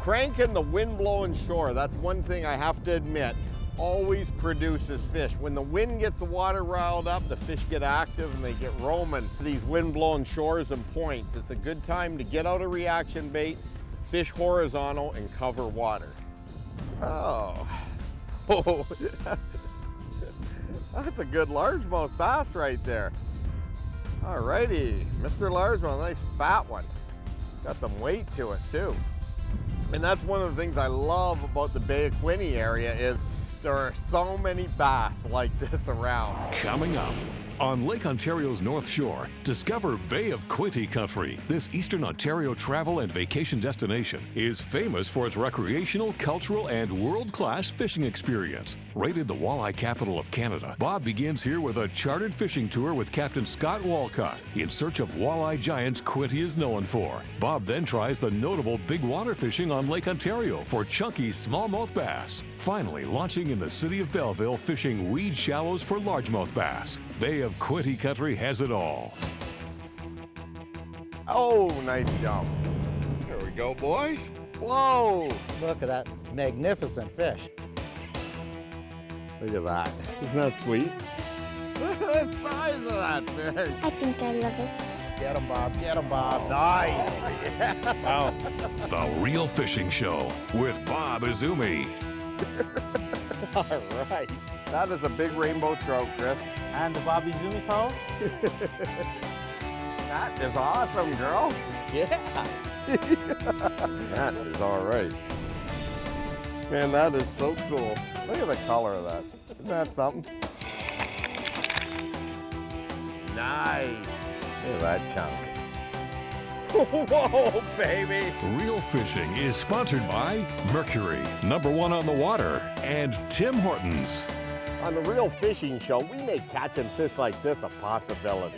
Cranking the wind-blowing shore, that's one thing I have to admit, always produces fish. When the wind gets the water riled up, the fish get active and they get roaming these wind-blown shores and points. It's a good time to get out a reaction bait, fish horizontal, and cover water. Oh, that's a good largemouth bass right there. All righty, Mr. Largemouth, nice fat one. Got some weight to it too. And that's one of the things I love about the Bay of Qunite area is there are so many bass like this around. Coming up on Lake Ontario's North Shore, discover Bay of Qunite country. This Eastern Ontario travel and vacation destination is famous for its recreational, cultural, and world-class fishing experience. Rated the walleye capital of Canada, Bob begins here with a chartered fishing tour with Captain Scott Walcott in search of walleye giants Qunite is known for. Bob then tries the notable big water fishing on Lake Ontario for chunky smallmouth bass. Finally, launching in the city of Belleville, fishing weed shallows for largemouth bass. Bay of Qunite country has it all. Oh, nice jump. There we go, boys. Whoa. Look at that magnificent fish. Look at that. Isn't that sweet? Look at the size of that fish. I think I love it. Get him, Bob. Get him, Bob. Nice. Wow. The Real Fishing Show with Bob Izumi. All right. That is a big rainbow trout, Chris. And the Bob Izumi pearls. That is awesome, girl. Yeah. That is all right. Man, that is so cool. Look at the color of that. Isn't that something? Nice. Look at that chunk. Whoa, baby. Real Fishing is sponsored by Mercury, #1 on the water, and Tim Hortons. On the Real Fishing Show, we make catching fish like this a possibility.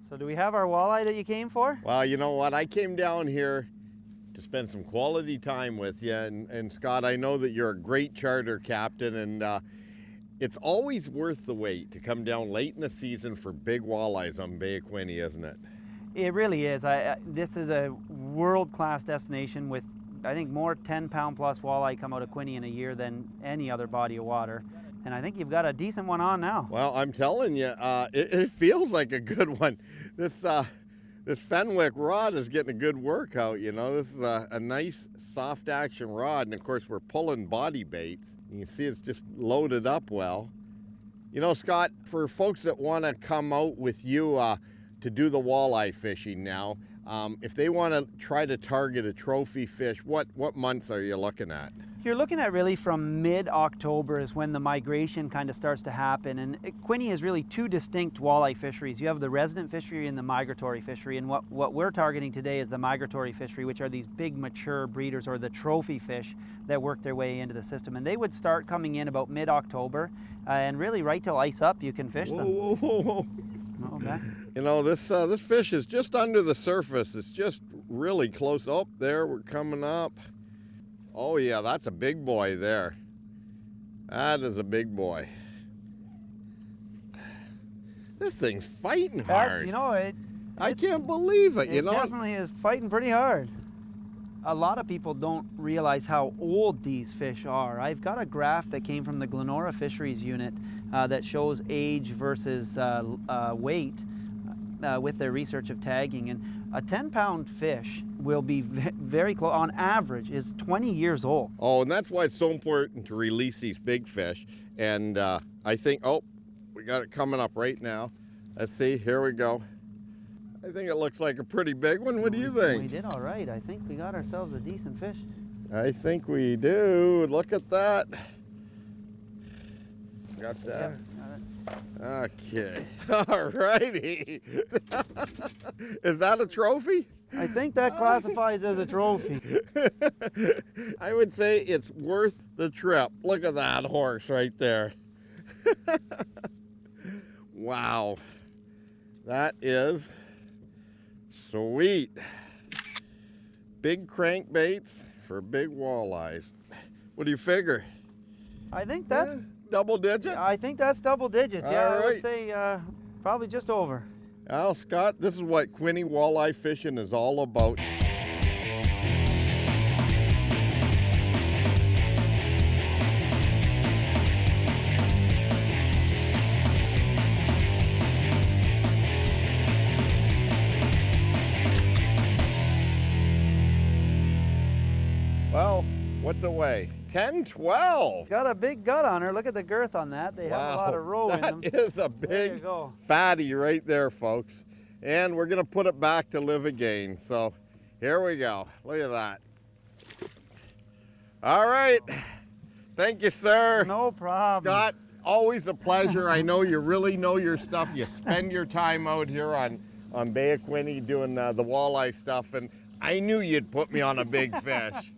So do we have our walleye that you came for? Well, you know what? I came down here to spend some quality time with you. And Scott, I know that you're a great charter captain, and it's always worth the wait to come down late in the season for big walleyes on Bay of Qunite, isn't it? It really is. This is a world-class destination with, I think, more 10-pound plus walleye come out of Qunite in a year than any other body of water. And I think you've got a decent one on now. Well, I'm telling you, it feels like a good one. This Fenwick rod is getting a good workout, you know. This is a nice soft action rod, and of course we're pulling body baits. You can see it's just loaded up well. You know, Scott, for folks that want to come out with you to do the walleye fishing now, if they want to try to target a trophy fish, what months are you looking at? You're looking at really from mid-October is when the migration kind of starts to happen. And Qunite is really two distinct walleye fisheries. You have the resident fishery and the migratory fishery. And what we're targeting today is the migratory fishery, which are these big mature breeders or the trophy fish that work their way into the system. And they would start coming in about mid-October and really right till ice up you can fish them. Whoa, whoa, whoa. Okay. You know, this fish is just under the surface. It's just really close. Oh, there, we're coming up. Oh yeah, that's a big boy there. That is a big boy. This thing's fighting hard. That's, you know, I can't believe it, you know. It definitely is fighting pretty hard. A lot of people don't realize how old these fish are. I've got a graph that came from the Glenora Fisheries Unit that shows age versus weight with their research of tagging. And a 10-pound fish will be very close, on average, is 20 years old. Oh, and that's why it's so important to release these big fish. And I think, oh, we got it coming up right now. Let's see, here we go. I think it looks like a pretty big one. What do you think? We did all right. I think we got ourselves a decent fish. I think we do. Look at that. Got that? Yep, got it. Okay. All righty. Is that a trophy? I think that classifies as a trophy. I would say it's worth the trip. Look at that horse right there. Wow. That is sweet. Big crankbaits for big walleyes. What do you figure? I think that's Double digit? I think that's double digits. Yeah, All I right. would say probably just over. Well, Scott, this is what Qunite walleye fishing is all about. Well, what's it weigh? 10, 12. Got a big gut on her. Look at the girth on that. They have a lot of row in them. That is a There you big go. fatty right there, folks. And we're gonna put it back to live again. So here we go. Look at that. All right. Thank you, sir. No problem. Scott, always a pleasure. I know you really know your stuff. You spend your time out here on Bay of Qunite doing the walleye stuff, and I knew you'd put me on a big fish.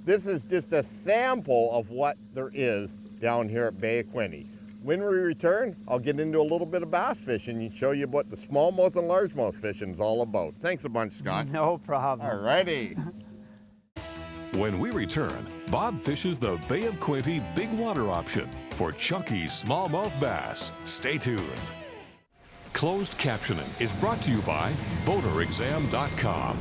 This is just a sample of what there is down here at Bay of Qunite. When we return, I'll get into a little bit of bass fishing and show you what the smallmouth and largemouth fishing is all about. Thanks a bunch, Scott. No problem. All righty. When we return, Bob fishes the Bay of Qunite big water option for chunky smallmouth bass. Stay tuned. Closed captioning is brought to you by BoaterExam.com.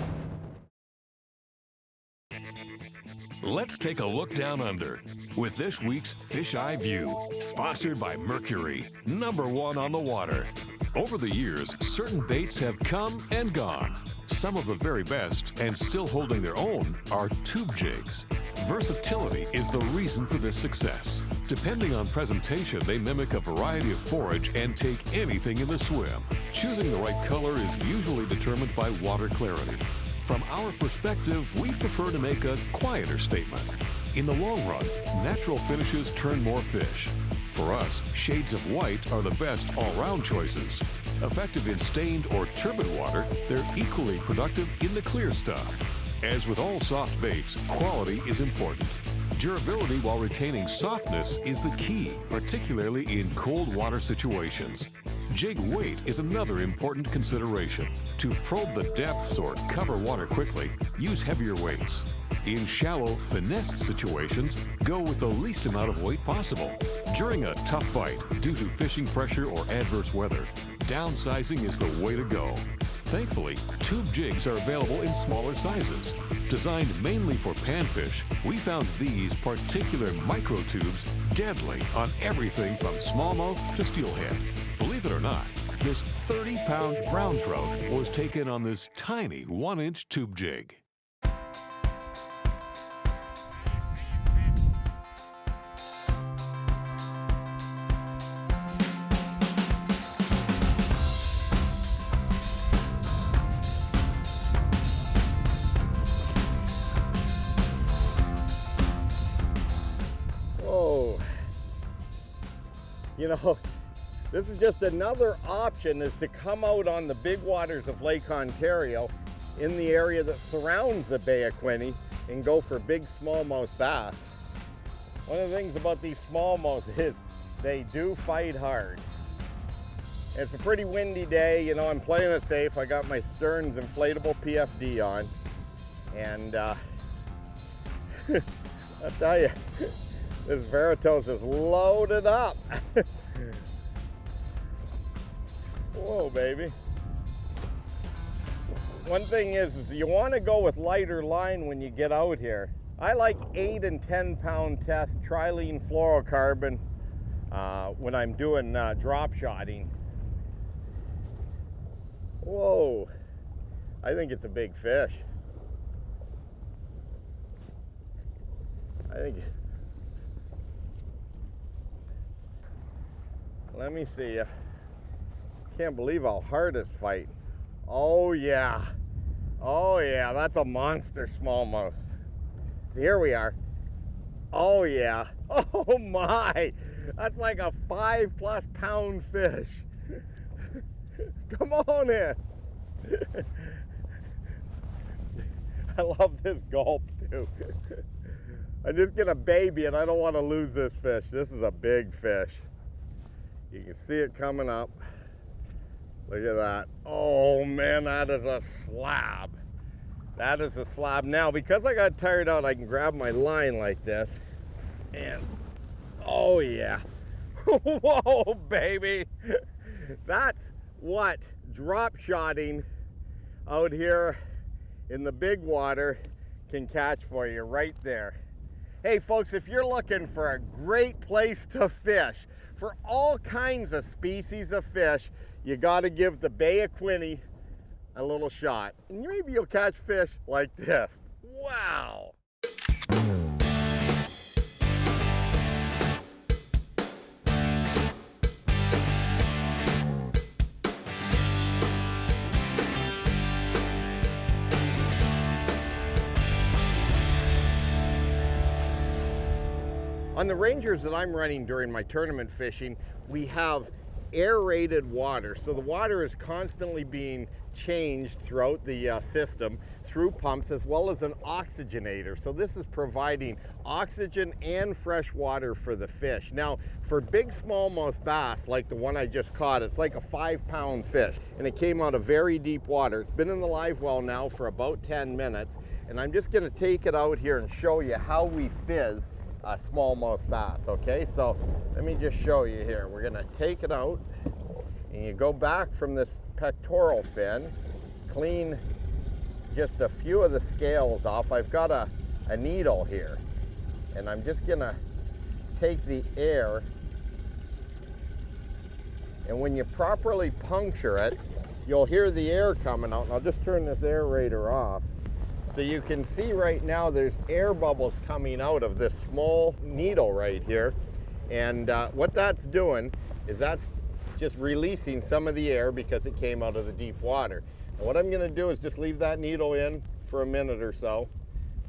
Let's take a look down under with this week's Fish Eye View, sponsored by Mercury, #1 on the water. Over the years, certain baits have come and gone. Some of the very best, and still holding their own, are tube jigs. Versatility is the reason for this success. Depending on presentation, they mimic a variety of forage and take anything in the swim. Choosing the right color is usually determined by water clarity. From our perspective, we prefer to make a quieter statement. In the long run, natural finishes turn more fish. For us, shades of white are the best all-round choices. Effective in stained or turbid water, they're equally productive in the clear stuff. As with all soft baits, quality is important. Durability while retaining softness is the key, particularly in cold water situations. Jig weight is another important consideration. To probe the depths or cover water quickly, use heavier weights. In shallow, finesse situations, go with the least amount of weight possible. During a tough bite, due to fishing pressure or adverse weather, downsizing is the way to go. Thankfully, tube jigs are available in smaller sizes. Designed mainly for panfish, we found these particular micro tubes deadly on everything from smallmouth to steelhead. Believe it or not, this 30-pound brown trout was taken on this tiny 1-inch tube jig. Oh, you know, this is just another option, is to come out on the big waters of Lake Ontario in the area that surrounds the Bay of Qunite and go for big smallmouth bass. One of the things about these smallmouth is they do fight hard. It's a pretty windy day, you know, I'm playing it safe. I got my Stearns inflatable PFD on, and I'll tell you, this Veritas is loaded up. Whoa, baby. One thing is you want to go with lighter line when you get out here. I like 8 and 10 pound test trilene fluorocarbon when I'm doing drop shotting. Whoa, I think it's a big fish. I think, let me see. Can't believe how hard it's fighting. Oh yeah, that's a monster smallmouth. Here we are. Oh yeah, oh my, that's like a 5+ pound fish. Come on in. I love this gulp too. I'm just gonna baby it. I don't want to lose this fish. This is a big fish. You can see it coming up. Look at that. Oh man, that is a slab. That is a slab. Now, because I got tired out, I can grab my line like this. And, oh yeah. Whoa, baby. That's what drop shotting out here in the big water can catch for you right there. Hey folks, if you're looking for a great place to fish for all kinds of species of fish, you got to give the Bay of Qunite a little shot. And maybe you'll catch fish like this. Wow. On the Rangers that I'm running during my tournament fishing, we have aerated water. So the water is constantly being changed throughout the system through pumps, as well as an oxygenator. So this is providing oxygen and fresh water for the fish. Now, for big smallmouth bass, like the one I just caught, it's like a 5-pound fish, and it came out of very deep water. It's been in the live well now for about 10 minutes, and I'm just gonna take it out here and show you how we fizz a smallmouth bass, okay? So let me just show you here. We're gonna take it out, and you go back from this pectoral fin, clean just a few of the scales off. I've got a needle here, and I'm just gonna take the air, and when you properly puncture it, you'll hear the air coming out. And I'll just turn this aerator off. So you can see right now there's air bubbles coming out of this small needle right here. And what that's doing is that's just releasing some of the air because it came out of the deep water. And what I'm gonna do is just leave that needle in for a minute or so,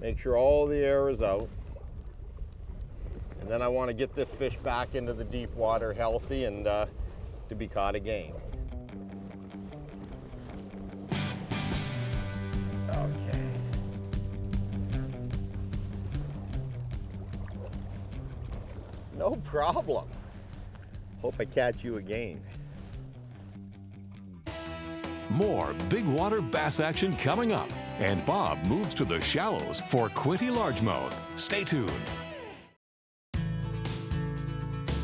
make sure all the air is out. And then I wanna get this fish back into the deep water healthy and to be caught again. Okay. No problem. Hope I catch you again. More big water bass action coming up, and Bob moves to the shallows for Qunite largemouth. Stay tuned.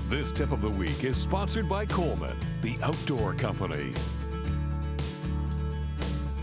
This tip of the week is sponsored by Coleman, the outdoor company.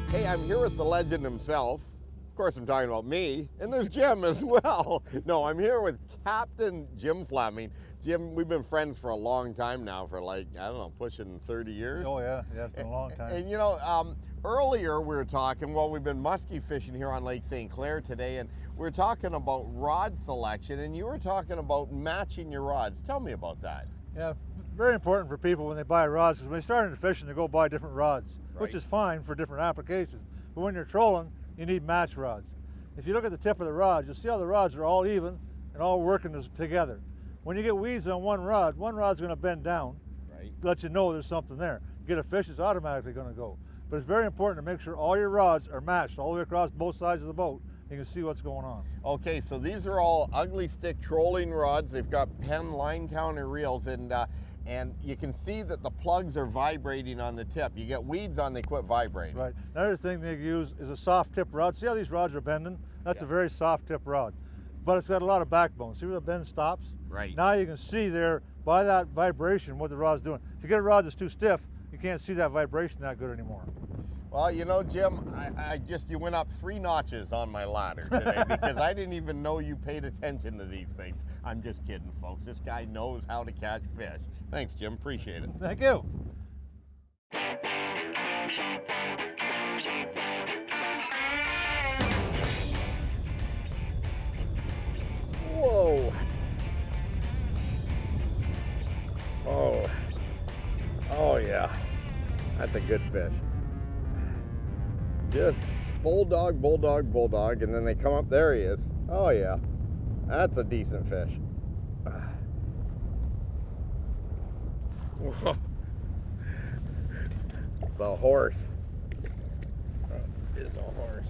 Hey, I'm here with the legend himself. Of course, I'm talking about me, and there's Jim as well. No, I'm here with Captain Jim Fleming. Jim, we've been friends for a long time now, for like, I don't know, pushing 30 years. Oh yeah, it's been a long time. And you know, earlier we were talking, well, we've been muskie fishing here on Lake St. Clair today, and we were talking about rod selection, and you were talking about matching your rods. Tell me about that. Yeah, very important for people when they buy rods, because when they start into fishing, they go buy different rods, which is fine for different applications. But when you're trolling, you need match rods. If you look at the tip of the rod, you'll see how the rods are all even and all working together. When you get weeds on one rod's going to bend down, to let you know there's something there. You get a fish, it's automatically going to go. But it's very important to make sure all your rods are matched all the way across both sides of the boat. You can see what's going on. Okay, so these are all ugly stick trolling rods. They've got Penn line counter reels, and you can see that the plugs are vibrating on the tip. You get weeds on, they quit vibrating. Right. Another thing they use is a soft tip rod. See how these rods are bending? That's a very soft tip rod. But it's got a lot of backbone. See where the bend stops? Right. Now you can see there by that vibration what the rod's doing. If you get a rod that's too stiff, you can't see that vibration that good anymore. Well, you know, Jim, you went up 3 notches on my ladder today because I didn't even know you paid attention to these things. I'm just kidding, folks. This guy knows how to catch fish. Thanks, Jim. Appreciate it. Thank you. Whoa. Oh yeah. That's a good fish. Just bulldog, bulldog, bulldog, and then they come up. There he is. Oh yeah. That's a decent fish. Whoa. It's a horse. It is a horse.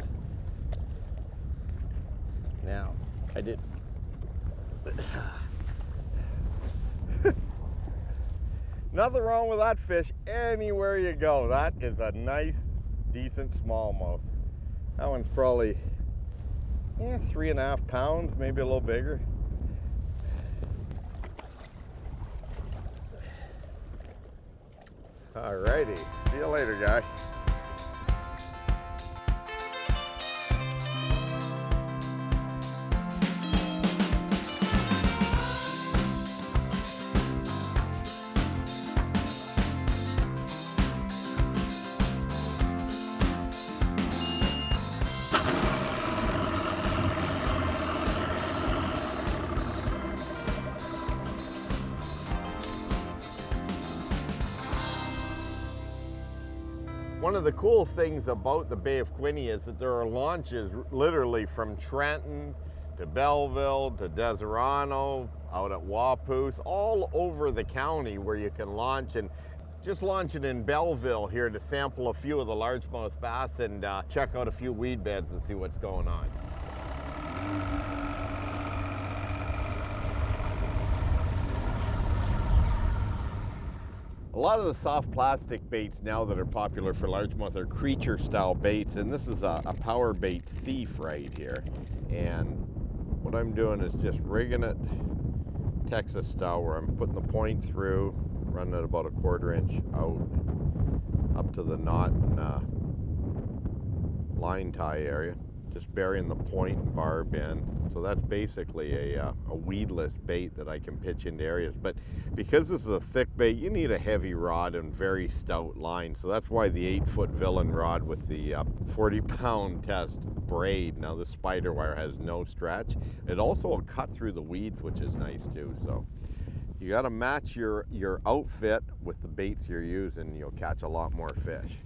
Now, I did. Nothing wrong with that fish anywhere you go. That is a nice, decent smallmouth. That one's probably 3.5 pounds, maybe a little bigger. Alrighty, see you later, guy. One of the cool things about the Bay of Qunite is that there are launches literally from Trenton to Belleville to Deserano, out at Wapoos, all over the county where you can launch. And just launching in Belleville here to sample a few of the largemouth bass and check out a few weed beds and see what's going on. A lot of the soft plastic baits now that are popular for largemouth are creature style baits, and this is a power bait thief right here. And what I'm doing is just rigging it Texas style, where I'm putting the point through, running it about 1/4 inch out up to the knot and line tie area, just burying the point and barb in. So that's basically a weedless bait that I can pitch into areas. But because this is a thick bait, you need a heavy rod and very stout line. So that's why the 8-foot villain rod with the 40-pound test braid. Now this spider wire has no stretch. It also will cut through the weeds, which is nice too. So you got to match your outfit with the baits you're using. You'll catch a lot more fish.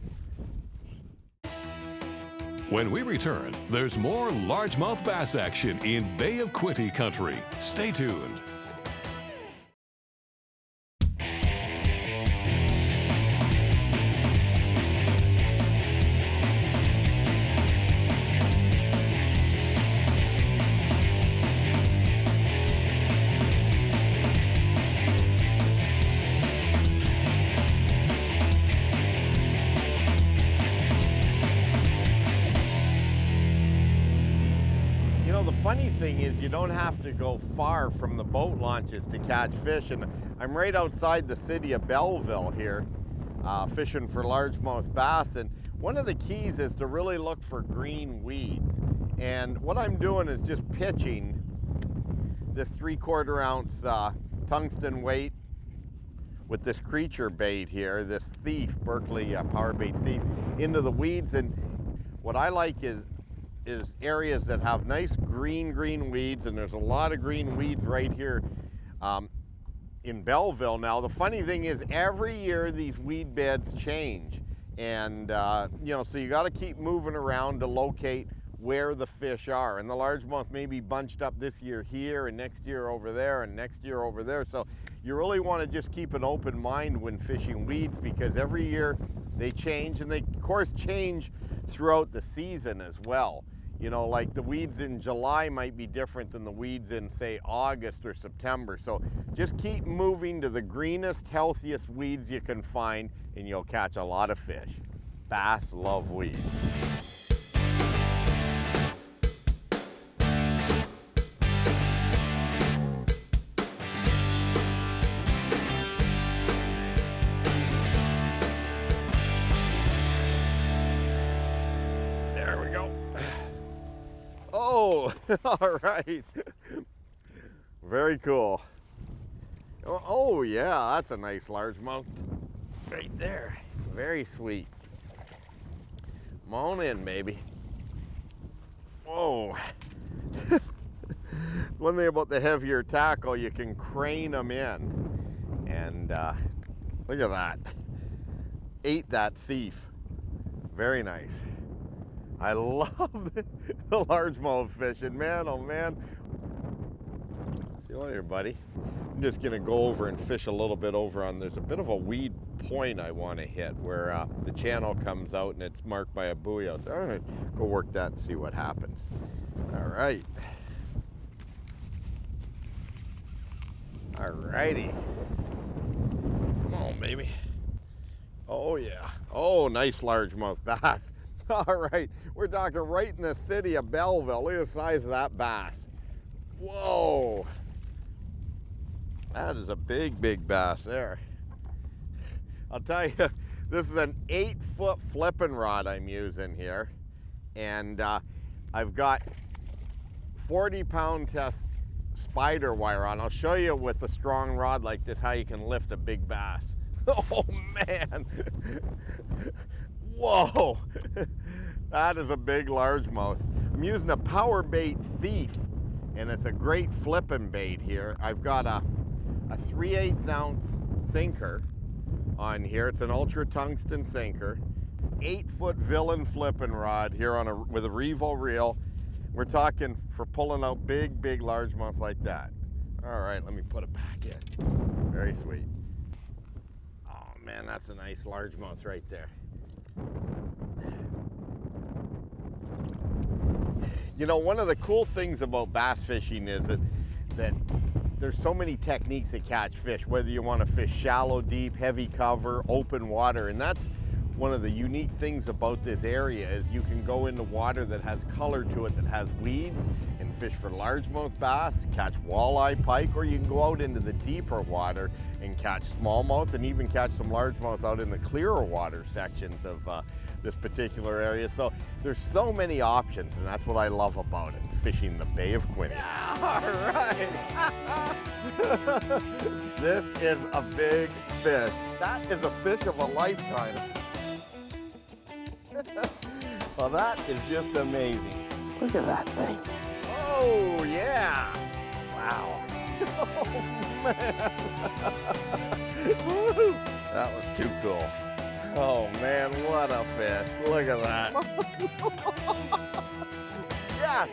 When we return, there's more largemouth bass action in Bay of Qunite country. Stay tuned. Funny thing is, you don't have to go far from the boat launches to catch fish, and I'm right outside the city of Belleville here, fishing for largemouth bass. And one of the keys is to really look for green weeds. And what I'm doing is just pitching this 3/4 ounce tungsten weight with this creature bait here, this thief, Berkeley power bait thief, into the weeds. And what I like is areas that have nice green weeds, and there's a lot of green weeds right here in Belleville. Now the funny thing is, every year these weed beds change, and you know, so you got to keep moving around to locate where the fish are. And the largemouth may be bunched up this year here, and next year over there, and next year over there. So you really want to just keep an open mind when fishing weeds, because every year they change, and they of course change throughout the season as well. You know, like the weeds in July might be different than the weeds in, say, August or September. So just keep moving to the greenest, healthiest weeds you can find, and you'll catch a lot of fish. Bass love weeds. Oh, all right. Very cool. Oh, yeah, that's a nice largemouth right there. Very sweet. Come on in, baby. Whoa. One thing about the heavier tackle, you can crane them in. And look at that. Ate that thief. Very nice. I love the largemouth fishing, man, oh man. See you later, buddy. I'm just gonna go over and fish a little bit over on, there's a bit of a weed point I wanna hit where the channel comes out and it's marked by a buoy out there. I'm gonna go work that and see what happens. All right. Alrighty. Come on, baby. Oh yeah. Oh, nice largemouth bass. All right, we're talking right in the city of Belleville. Look at the size of that bass. Whoa. That is a big, big bass there. I'll tell you, this is an 8-foot flipping rod I'm using here. And I've got 40-pound test spider wire on. I'll show you with a strong rod like this how you can lift a big bass. Oh man. Whoa. That is a big largemouth. I'm using a power bait Thief, and it's a great flipping bait here. I've got a 3/8 ounce sinker on here. It's an ultra tungsten sinker. 8-foot villain flipping rod here on with a Revo reel. We're talking for pulling out big, big largemouth like that. All right, let me put it back in. Very sweet. Oh man, that's a nice largemouth right there. You know, one of the cool things about bass fishing is that there's so many techniques to catch fish, whether you want to fish shallow, deep, heavy cover, open water, and that's one of the unique things about this area is you can go into water that has color to it, that has weeds, and fish for largemouth bass, catch walleye, pike, or you can go out into the deeper water and catch smallmouth and even catch some largemouth out in the clearer water sections of this particular area. So there's so many options, and that's what I love about it, fishing the Bay of Qunite. Yeah, all right. This is a big fish. That is a fish of a lifetime. Well, that is just amazing. Look at that thing. Oh, yeah. Wow. Oh, man. Woo. That was too cool. Oh, man, what a fish. Look at that. Yes.